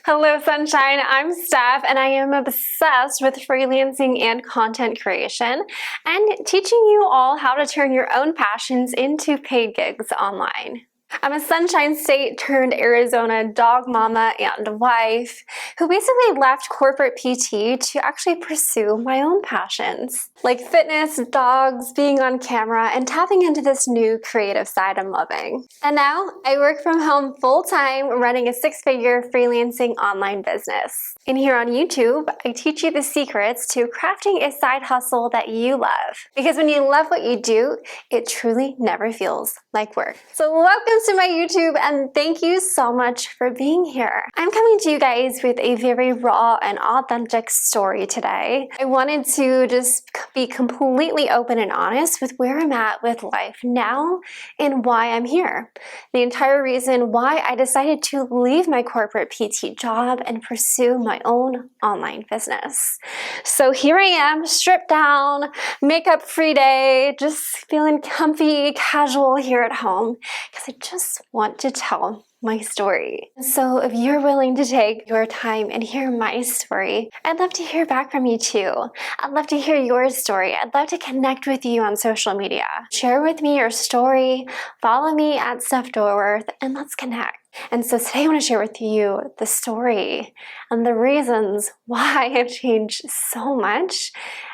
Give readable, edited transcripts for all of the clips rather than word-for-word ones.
Hello, Sunshine. I'm Steph, and I am obsessed with freelancing and content creation and teaching you all how to turn your own passions into paid gigs online. I'm a Sunshine State turned Arizona dog mama and wife who basically left corporate PT to actually pursue my own passions, like fitness, dogs, being on camera, and tapping into this new creative side I'm loving. And now I work from home full-time running a 6-figure freelancing online business. And here on YouTube, I teach you the secrets to crafting a side hustle that you love. Because when you love what you do, it truly never feels like work. So welcome to my YouTube, and thank you so much for being here. I'm coming to you guys with a very raw and authentic story today. I wanted to just be completely open and honest with where I'm at with life now and why I'm here. The entire reason why I decided to leave my corporate PT job and pursue my own online business. So here I am, stripped down, makeup free day, just feeling comfy, casual here at home, because I just want to tell my story. So if you're willing to take your time and hear my story, I'd love to hear back from you too. I'd love to hear your story. I'd love to connect with you on social media. Share with me your story, follow me at Steph Dorworth, and let's connect. And so today I want to share with you the story and the reasons why I've changed so much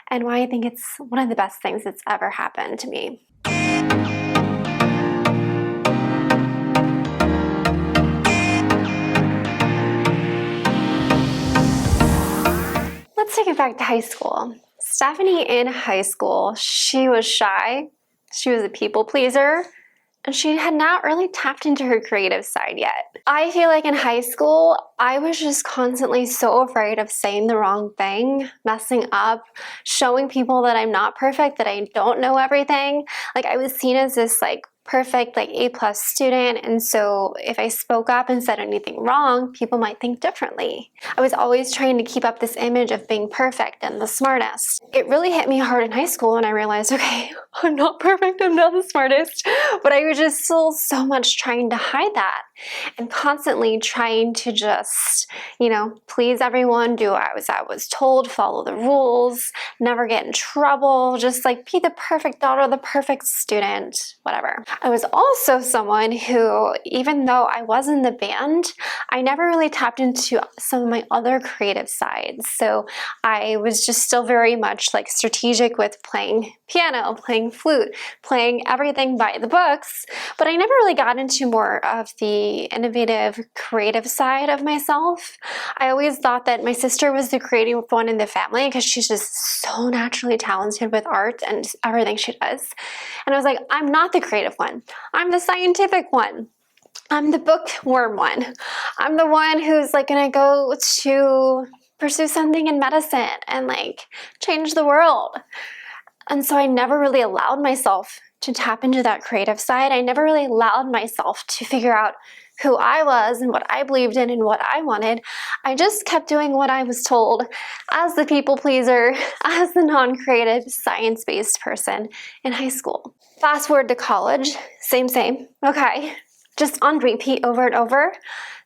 and why I think it's one of the best things that's ever happened to me. Let's take it back to high school. Stephanie in high school, she was shy, she was a people pleaser, and she had not really tapped into her creative side yet. I feel like in high school, I was just constantly so afraid of saying the wrong thing, messing up, showing people that I'm not perfect, that I don't know everything. Like I was seen as this perfect A+ student, and so if I spoke up and said anything wrong, people might think differently. I was always trying to keep up this image of being perfect and the smartest. It really hit me hard in high school when I realized, okay, I'm not perfect, I'm not the smartest, but I was just still so much trying to hide that and constantly trying to just, please everyone, do as I was told, follow the rules, never get in trouble, just be the perfect daughter, the perfect student, whatever. I was also someone who, even though I was in the band, I never really tapped into some of my other creative sides. So I was just still very much strategic with playing piano, playing flute, playing everything by the books, but I never really got into more of the innovative, creative side of myself. I always thought that my sister was the creative one in the family because she's just so naturally talented with art and everything she does. And I was like, I'm not the creative one. I'm the scientific one. I'm the bookworm one. I'm the one who's gonna go to pursue something in medicine and change the world. And so I never really allowed myself to tap into that creative side. I never really allowed myself to figure out who I was and what I believed in and what I wanted. I just kept doing what I was told as the people pleaser, as the non-creative, science-based person in high school. Fast forward to college, same, okay. Just on repeat over and over,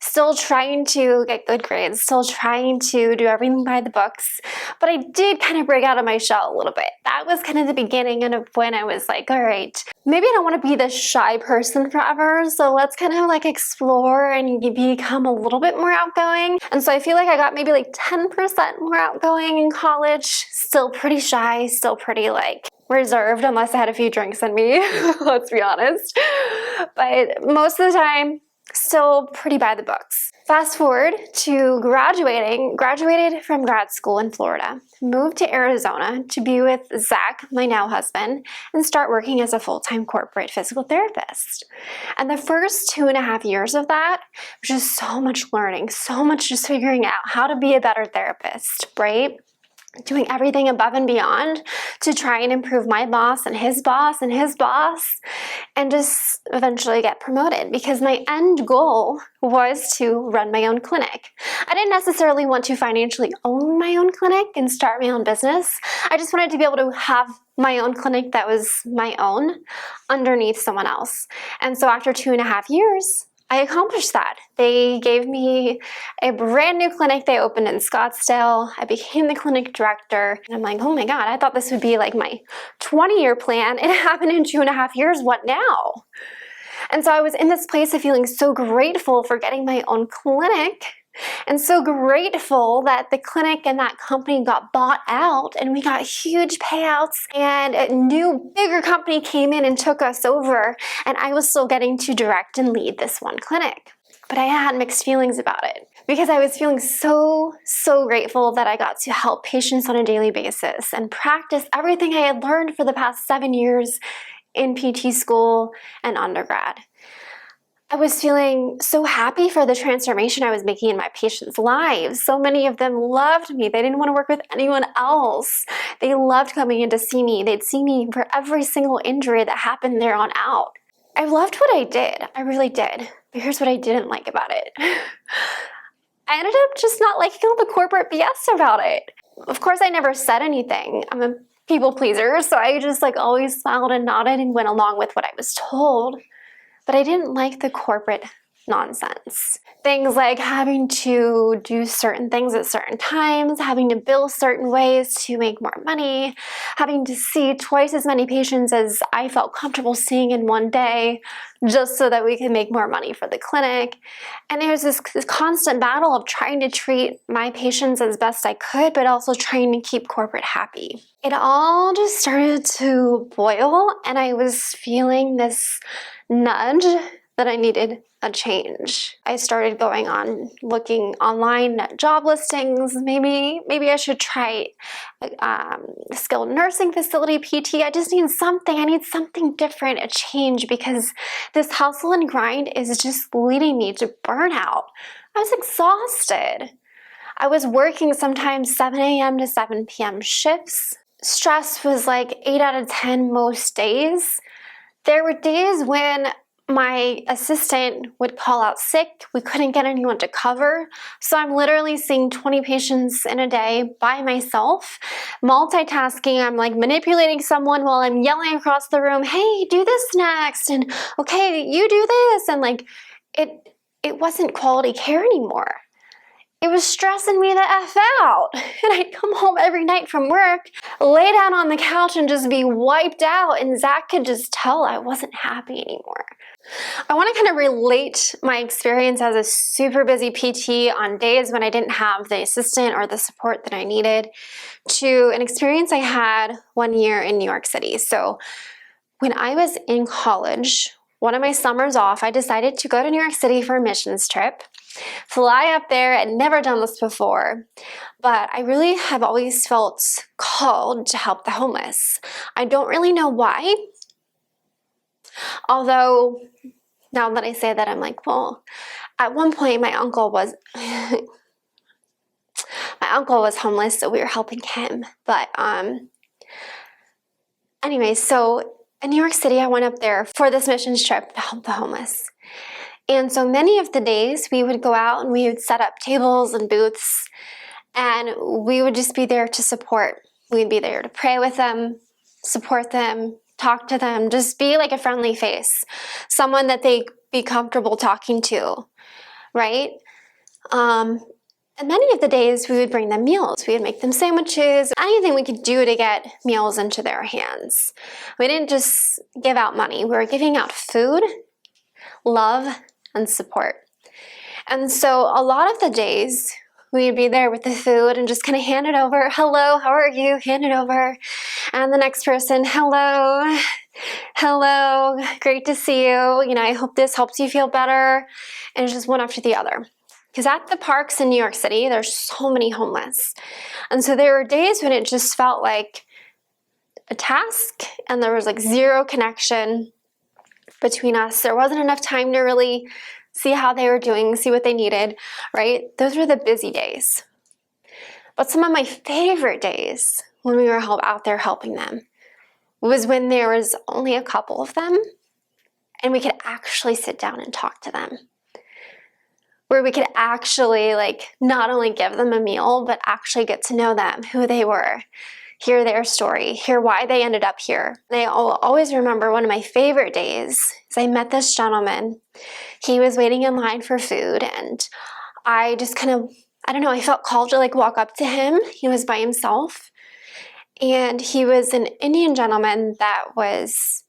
still trying to get good grades, still trying to do everything by the books, but I did kind of break out of my shell a little bit. That was kind of the beginning of when I was like, all right, maybe I don't want to be this shy person forever, so let's kind of explore and become a little bit more outgoing. And so I feel like I got maybe 10% more outgoing in college, still pretty shy, still pretty reserved unless I had a few drinks in me, let's be honest. But most of the time, still pretty by the books. Fast forward to graduated from grad school in Florida, moved to Arizona to be with Zach, my now husband, and start working as a full-time corporate physical therapist. And the first 2.5 years of that was just so much learning, so much just figuring out how to be a better therapist, right? Doing everything above and beyond to try and improve my boss and his boss and his boss and just eventually get promoted, because my end goal was to run my own clinic. I didn't necessarily want to financially own my own clinic and start my own business. I just wanted to be able to have my own clinic that was my own underneath someone else. And so after 2.5 years, I accomplished that. They gave me a brand new clinic they opened in Scottsdale. I became the clinic director. And I'm like, oh my God, I thought this would be like my 20-year plan. It happened in 2.5 years. What now? And so I was in this place of feeling so grateful for getting my own clinic, and so grateful that the clinic and that company got bought out and we got huge payouts, and a new, bigger company came in and took us over, and I was still getting to direct and lead this one clinic. But I had mixed feelings about it because I was feeling so grateful that I got to help patients on a daily basis and practice everything I had learned for the past 7 years in PT school and undergrad. I was feeling so happy for the transformation I was making in my patients' lives. So many of them loved me. They didn't want to work with anyone else. They loved coming in to see me. They'd see me for every single injury that happened there on out. I loved what I did. I really did. But here's what I didn't like about it. I ended up just not liking all the corporate BS about it. Of course, I never said anything. I'm a people pleaser, so I just always smiled and nodded and went along with what I was told. But I didn't like the corporate nonsense. Things like having to do certain things at certain times, having to bill certain ways to make more money, having to see twice as many patients as I felt comfortable seeing in one day, just so that we could make more money for the clinic. And there was this constant battle of trying to treat my patients as best I could, but also trying to keep corporate happy. It all just started to boil, and I was feeling this nudge that I needed a change. I started going on looking online at job listings. Maybe I should try skilled nursing facility PT. I just need something. I need something different, a change, because this hustle and grind is just leading me to burnout. I was exhausted. I was working sometimes 7 a.m. to 7 p.m. shifts. Stress was 8 out of 10 most days. There were days when my assistant would call out sick. We couldn't get anyone to cover. So I'm literally seeing 20 patients in a day by myself, multitasking. I'm manipulating someone while I'm yelling across the room, hey, do this next. And okay, you do this. And it wasn't quality care anymore. It was stressing me the F out. And I'd come home every night from work, lay down on the couch and just be wiped out. And Zach could just tell I wasn't happy anymore. I want to kind of relate my experience as a super busy PT on days when I didn't have the assistant or the support that I needed to an experience I had 1 year in New York City. So when I was in college, one of my summers off, I decided to go to New York City for a missions trip. Fly up there. I'd never done this before, but I really have always felt called to help the homeless. I don't really know why. Although, now that I say that, I'm well, at one point my uncle was homeless, so we were helping him. But anyway, so in New York City, I went up there for this missions trip to help the homeless. And so many of the days we would go out and we would set up tables and booths, and we would just be there to support. We'd be there to pray with them, support them, talk to them, just be like a friendly face, someone that they'd be comfortable talking to, right? And many of the days we would bring them meals. We would make them sandwiches, anything we could do to get meals into their hands. We didn't just give out money. We were giving out food, love, and support. And so a lot of the days we'd be there with the food and just kind of hand it over. Hello, how are you? Hand it over. And the next person, hello, great to see you. I hope this helps you feel better. And it's just one after the other. Because at the parks in New York City, there's so many homeless. And so there were days when it just felt like a task and there was zero connection between us. There wasn't enough time to really see how they were doing, see what they needed, right? Those were the busy days. But some of my favorite days when we were out there helping them was when there was only a couple of them and we could actually sit down and talk to them. Where we could actually not only give them a meal, but actually get to know them, who they were, hear their story, hear why they ended up here. And I will always remember one of my favorite days is I met this gentleman. He was waiting in line for food, and I just kind of, I don't know, I felt called to like walk up to him. He was by himself, and he was an Indian gentleman that was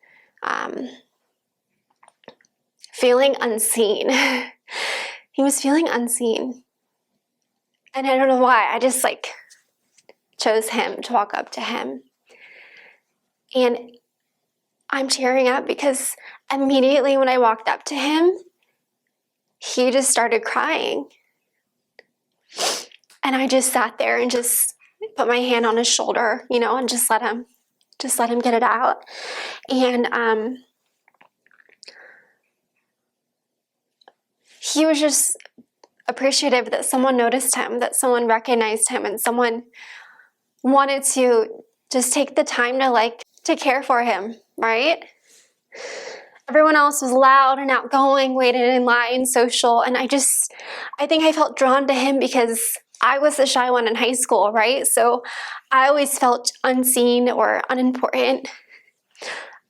feeling unseen. He was feeling unseen. And I don't know why, I just like chose him to walk up to him. And I'm tearing up because immediately when I walked up to him, he just started crying. And I just sat there and just put my hand on his shoulder, you know, and just let him get it out. And he was just appreciative that someone noticed him, that someone recognized him, and someone wanted to just take the time to care for him, right? Everyone else was loud and outgoing, waited in line, social, and I think I felt drawn to him because I was the shy one in high school, right? So I always felt unseen or unimportant,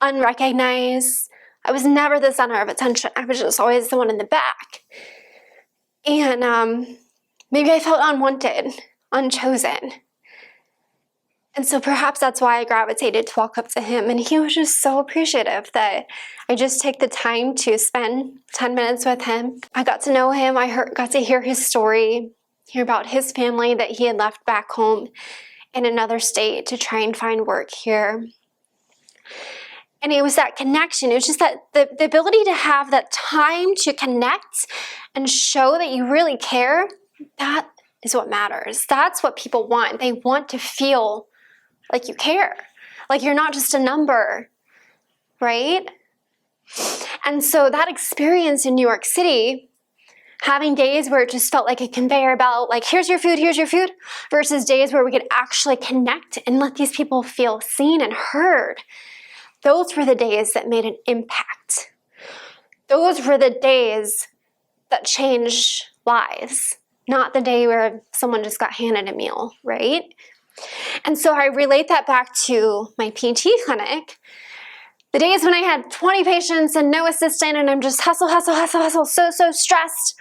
unrecognized. I was never the center of attention. I was just always the one in the back. And maybe I felt unwanted, unchosen. And so perhaps that's why I gravitated to walk up to him. And he was just so appreciative that I just take the time to spend 10 minutes with him. I got to know him. I got to hear his story, hear about his family that he had left back home in another state to try and find work here. And it was that connection. It was just that the ability to have that time to connect and show that you really care. That is what matters. That's what people want. They want to feel like you care, like you're not just a number, right? And so that experience in New York City, having days where it just felt like a conveyor belt, like here's your food, versus days where we could actually connect and let these people feel seen and heard. Those were the days that made an impact. Those were the days that changed lives, not the day where someone just got handed a meal, right? And so I relate that back to my PT clinic. The days when I had 20 patients and no assistant and I'm just hustle, so stressed.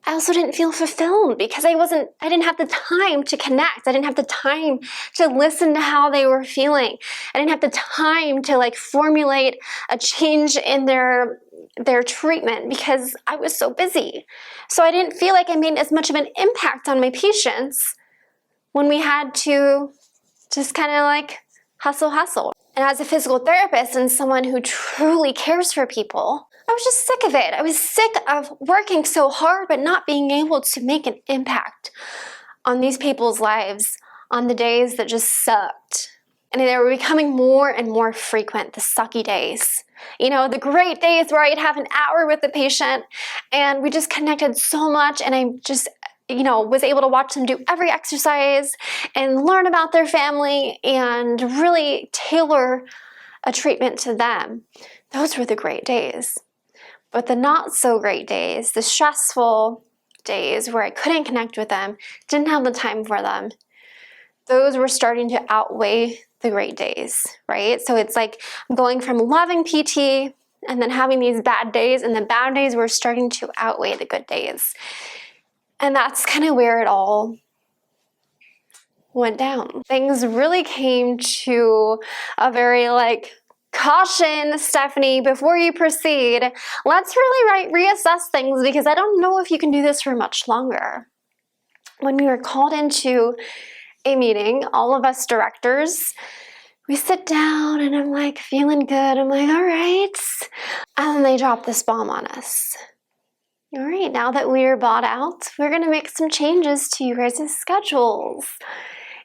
I also didn't feel fulfilled because I didn't have the time to connect. I didn't have the time to listen to how they were feeling. I didn't have the time to formulate a change in their treatment because I was so busy. So I didn't feel like I made as much of an impact on my patients when we had to just kind of hustle. And as a physical therapist and someone who truly cares for people, I was just sick of it. I was sick of working so hard but not being able to make an impact on these people's lives on the days that just sucked. And they were becoming more and more frequent, the sucky days. You know, the great days where I'd have an hour with the patient and we just connected so much and I just was able to watch them do every exercise and learn about their family and really tailor a treatment to them. Those were the great days. But the not so great days, the stressful days where I couldn't connect with them, didn't have the time for them, those were starting to outweigh the great days, right? So it's like I'm going from loving PT and then having these bad days, and the bad days were starting to outweigh the good days. And that's kind of where it all went down. Things really came to a very caution, Stephanie, before you proceed, let's really reassess things because I don't know if you can do this for much longer. When we were called into a meeting, all of us directors, we sit down and I'm feeling good. I'm all right. And then they drop this bomb on us. All right, now that we're bought out, we're going to make some changes to you guys' schedules.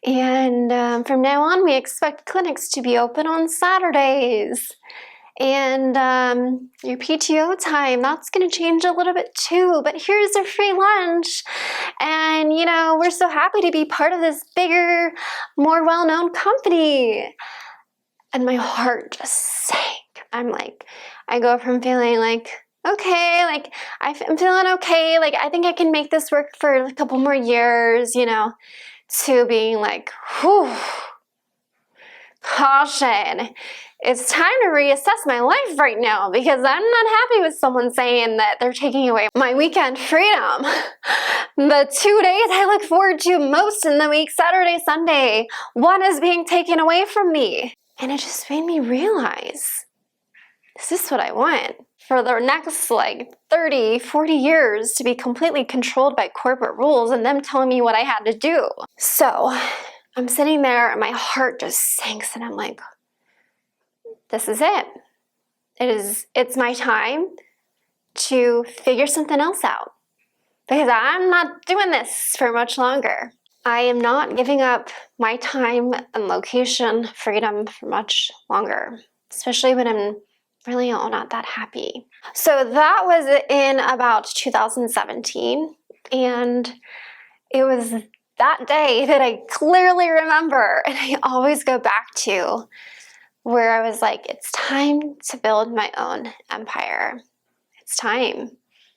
And from now on, we expect clinics to be open on Saturdays. And your PTO time, that's going to change a little bit too. But here's a free lunch. And, we're so happy to be part of this bigger, more well-known company. And my heart just sank. I go from feeling okay, I'm feeling okay, I think I can make this work for a couple more years, to being whew, Caution. It's time to reassess my life right now because I'm not happy with someone saying that they're taking away my weekend freedom. The 2 days I look forward to most in the week, Saturday, Sunday, one is being taken away from me. And it just made me realize, is this what I want? For the next 30, 40 years to be completely controlled by corporate rules and them telling me what I had to do. So I'm sitting there and my heart just sinks and I'm like, this is it. It's my time to figure something else out because I'm not doing this for much longer. I am not giving up my time and location freedom for much longer, especially when I'm really not that happy. So that was in about 2017, and it was that day that I clearly remember, and I always go back to, where I was like, it's time to build my own empire. It's time.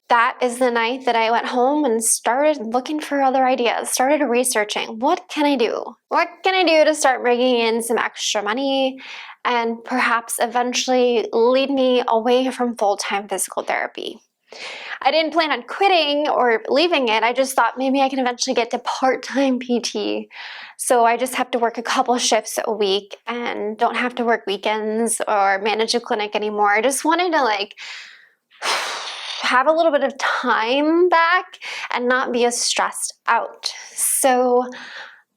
That is the night that I went home and started looking for other ideas, started researching, what can I do? What can I do to start bringing in some extra money and perhaps eventually lead me away from full-time physical therapy? I didn't plan on quitting or leaving it. I just thought maybe I can eventually get to part-time PT. So I just have to work a couple shifts a week and don't have to work weekends or manage a clinic anymore. I just wanted to have a little bit of time back and not be as stressed out. So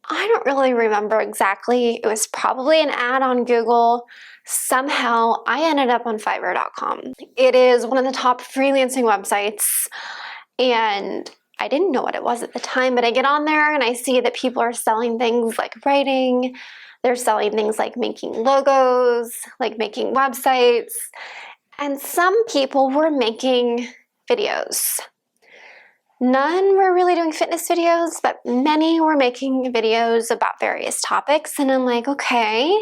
I don't really remember exactly. It was probably an ad on Google. Somehow I ended up on Fiverr.com. It is one of the top freelancing websites, and I didn't know what it was at the time, but I get on there and I see that people are selling things like writing. They're selling things like making logos, like making websites, and some people were making videos. None were really doing fitness videos, but many were making videos about various topics. And I'm like, okay,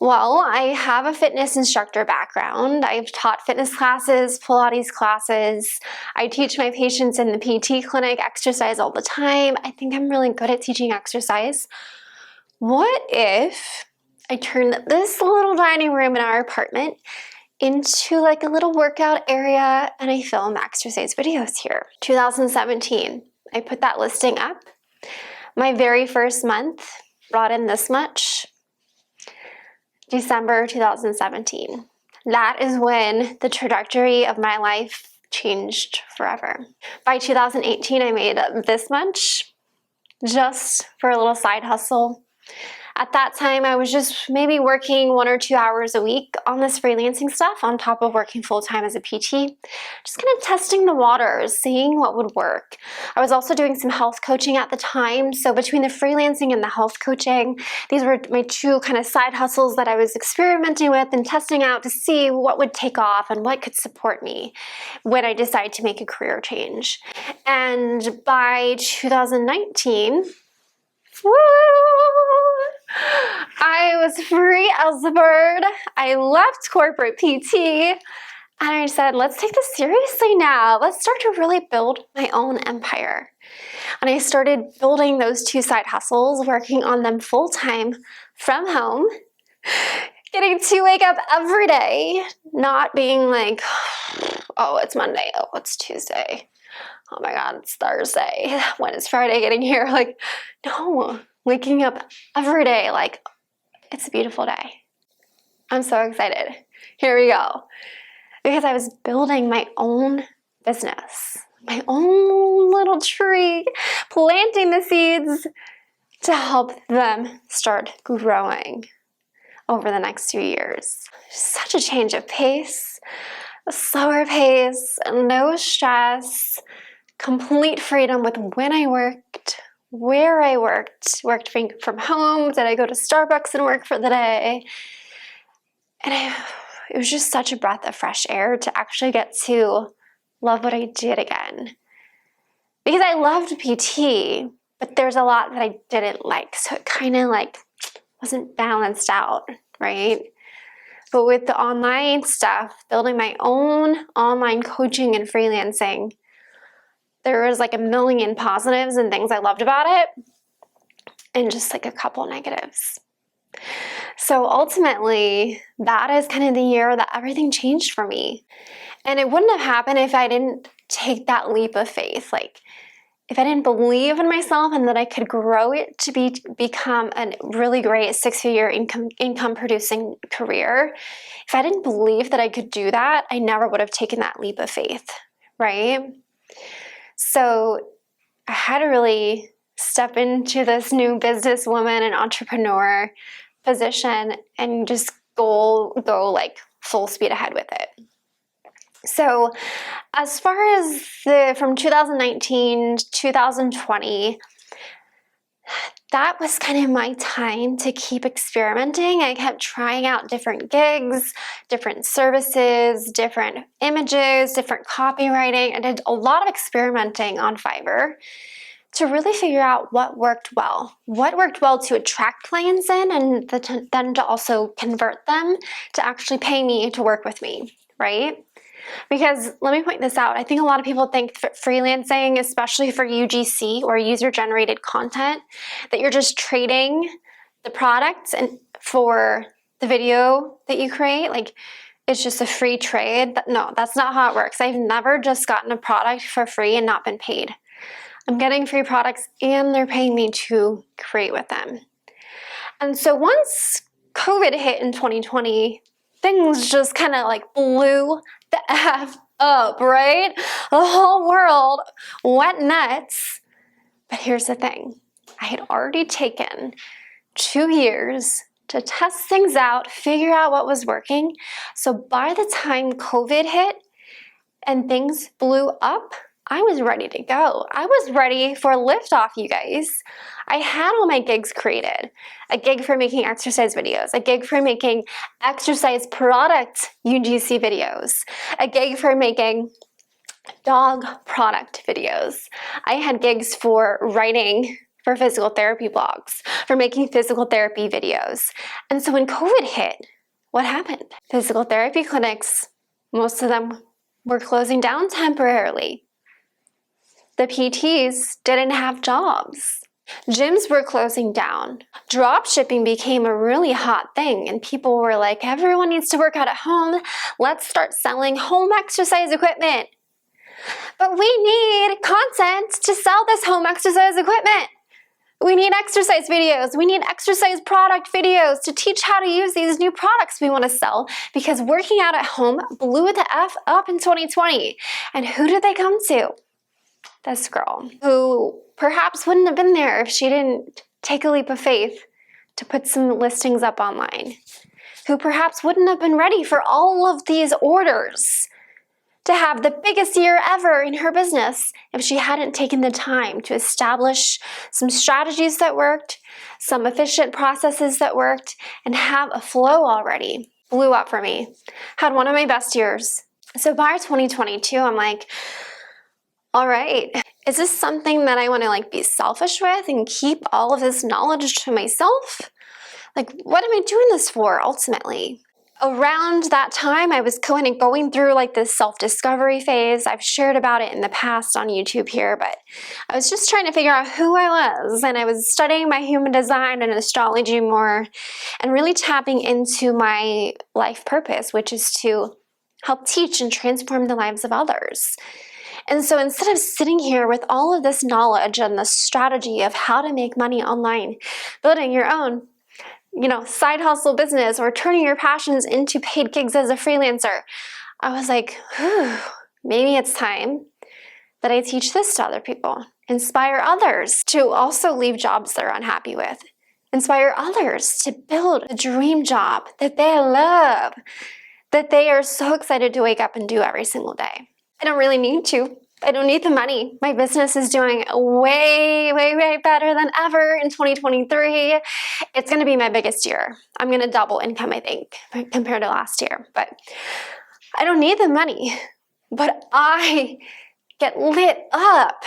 well, I have a fitness instructor background. I've taught fitness classes, Pilates classes. I teach my patients in the PT clinic exercise all the time. I think I'm really good at teaching exercise. What if I turned this little dining room in our apartment into a little workout area and I film exercise videos here? 2017, I put that listing up. My very first month brought in this much. December 2017. That is when the trajectory of my life changed forever. By 2018, I made this much just for a little side hustle. At that time, I was just maybe working 1 or 2 hours a week on this freelancing stuff on top of working full-time as a PT. Just kind of testing the waters, seeing what would work. I was also doing some health coaching at the time. So between the freelancing and the health coaching, these were my two kind of side hustles that I was experimenting with and testing out to see what would take off and what could support me when I decided to make a career change. And by 2019, woo! I was free as a bird. I left corporate PT and I said, let's take this seriously now. Let's start to really build my own empire. And I started building those two side hustles, working on them full-time from home, getting to wake up every day, not being like, oh, it's Monday, oh, it's Tuesday. Oh my God, it's Thursday. When is Friday getting here? No, waking up every day it's a beautiful day. I'm so excited. Here we go. Because I was building my own business, my own little tree, planting the seeds to help them start growing over the next 2 years. Such a change of pace, a slower pace, no stress, complete freedom with when I worked, where I worked from home. Did I go to Starbucks and work for the day? And it was just such a breath of fresh air to actually get to love what I did again. Because I loved PT, but there's a lot that I didn't like. So it kind of wasn't balanced out, right? But with the online stuff, building my own online coaching and freelancing, there was a million positives and things I loved about it, and just a couple negatives. So ultimately, that is kind of the year that everything changed for me. And it wouldn't have happened if I didn't take that leap of faith. Like, if I didn't believe in myself and that I could grow it to become a really great 6-figure income producing career, if I didn't believe that I could do that, I never would have taken that leap of faith, right? So I had to really step into this new businesswoman and entrepreneur position and just go like full speed ahead with it. So as far as from 2019 to 2020, that was kind of my time to keep experimenting. I kept trying out different gigs, different services, different images, different copywriting. I did a lot of experimenting on Fiverr to really figure out what worked well to attract clients in, and then to also convert them to actually pay me to work with me, right? Because let me point this out. I think a lot of people think freelancing, especially for UGC or user-generated content, that you're just trading the product and for the video that you create. Like, it's just a free trade. No, that's not how it works. I've never just gotten a product for free and not been paid. I'm getting free products and they're paying me to create with them. And so once COVID hit in 2020, things just kind of like blew the F up, right? The whole world went nuts. But here's the thing. I had already taken 2 years to test things out, figure out what was working. So by the time COVID hit and things blew up, I was ready to go. I was ready for liftoff, you guys. I had all my gigs created. A gig for making exercise videos, a gig for making exercise product UGC videos, a gig for making dog product videos. I had gigs for writing for physical therapy blogs, for making physical therapy videos. And so when COVID hit, what happened? Physical therapy clinics, most of them were closing down temporarily. The PTs didn't have jobs. Gyms were closing down. Drop shipping became a really hot thing, and people were like, everyone needs to work out at home. Let's start selling home exercise equipment. But we need content to sell this home exercise equipment. We need exercise videos. We need exercise product videos to teach how to use these new products we want to sell, because working out at home blew the F up in 2020. And who did they come to? This girl, who perhaps wouldn't have been there if she didn't take a leap of faith to put some listings up online, who perhaps wouldn't have been ready for all of these orders to have the biggest year ever in her business if she hadn't taken the time to establish some strategies that worked, some efficient processes that worked, and have a flow already. Blew up for me. Had one of my best years. So by 2022, I'm like, all right, is this something that I want to like be selfish with and keep all of this knowledge to myself? Like, what am I doing this for ultimately? Around that time, I was kind of going through like this self-discovery phase. I've shared about it in the past on YouTube here, but I was just trying to figure out who I was, and I was studying my human design and astrology more and really tapping into my life purpose, which is to help teach and transform the lives of others. And so instead of sitting here with all of this knowledge and the strategy of how to make money online, building your own, side hustle business or turning your passions into paid gigs as a freelancer, I was like, maybe it's time that I teach this to other people. Inspire others to also leave jobs they're unhappy with. Inspire others to build a dream job that they love, that they are so excited to wake up and do every single day. I don't really need to. I don't need the money. My business is doing way, way, way better than ever in 2023. It's going to be my biggest year. I'm going to double income, I think, compared to last year. But I don't need the money. But I get lit up,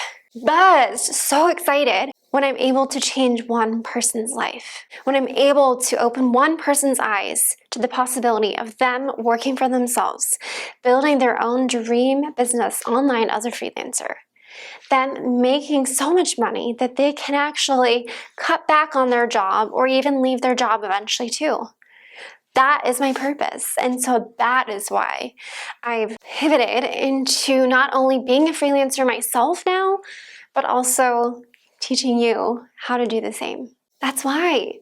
buzzed, so excited when I'm able to change one person's life, when I'm able to open one person's eyes to the possibility of them working for themselves, building their own dream business online as a freelancer. them making so much money that they can actually cut back on their job or even leave their job eventually too. That is my purpose. And so that is why I've pivoted into not only being a freelancer myself now, but also teaching you how to do the same. That's why.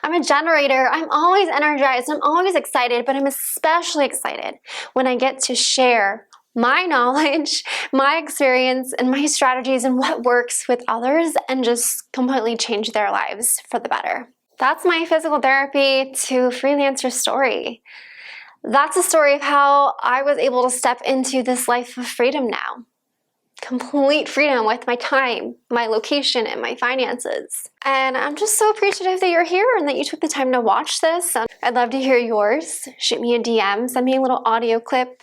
I'm a generator. I'm always energized. I'm always excited, but I'm especially excited when I get to share my knowledge, my experience, and my strategies and what works with others and just completely change their lives for the better. That's my physical therapy to freelancer story. That's a story of how I was able to step into this life of freedom now. Complete freedom with my time, my location, and my finances. And I'm just so appreciative that you're here and that you took the time to watch this. I'd love to hear yours. Shoot me a DM, send me a little audio clip.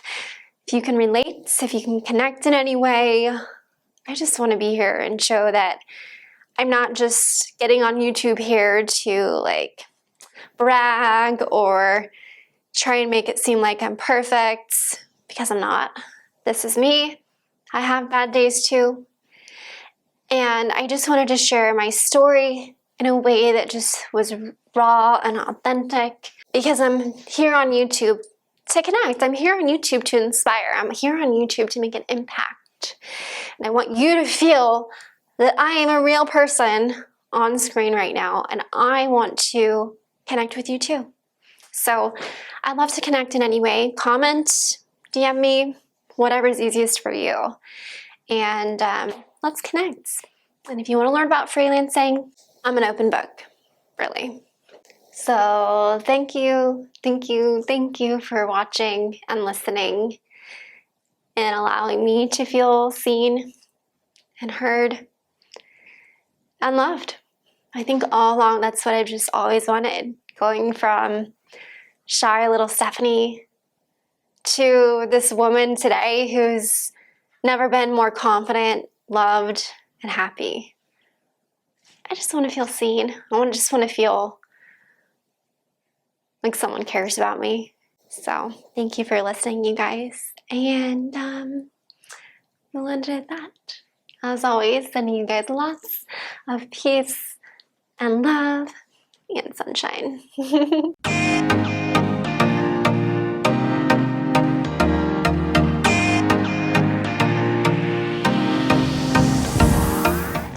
If you can relate, if you can connect in any way. I just want to be here and show that I'm not just getting on YouTube here to like brag or try and make it seem like I'm perfect, because I'm not. This is me. I have bad days too. And I just wanted to share my story in a way that just was raw and authentic, because I'm here on YouTube to connect. I'm here on YouTube to inspire. I'm here on YouTube to make an impact. And I want you to feel that I am a real person on screen right now, and I want to connect with you too. So I'd love to connect in any way. Comment, DM me, whatever's easiest for you. And let's connect. And if you want to learn about freelancing, I'm an open book, really. So thank you for watching and listening and allowing me to feel seen and heard and loved. I think all along that's what I've just always wanted. Going from shy little Stephanie to this woman today who's never been more confident, loved, and happy. I just want to feel seen. Just want to feel like someone cares about me. So thank you for listening, you guys. And we'll end it at that. As always, sending you guys lots of peace and love and sunshine.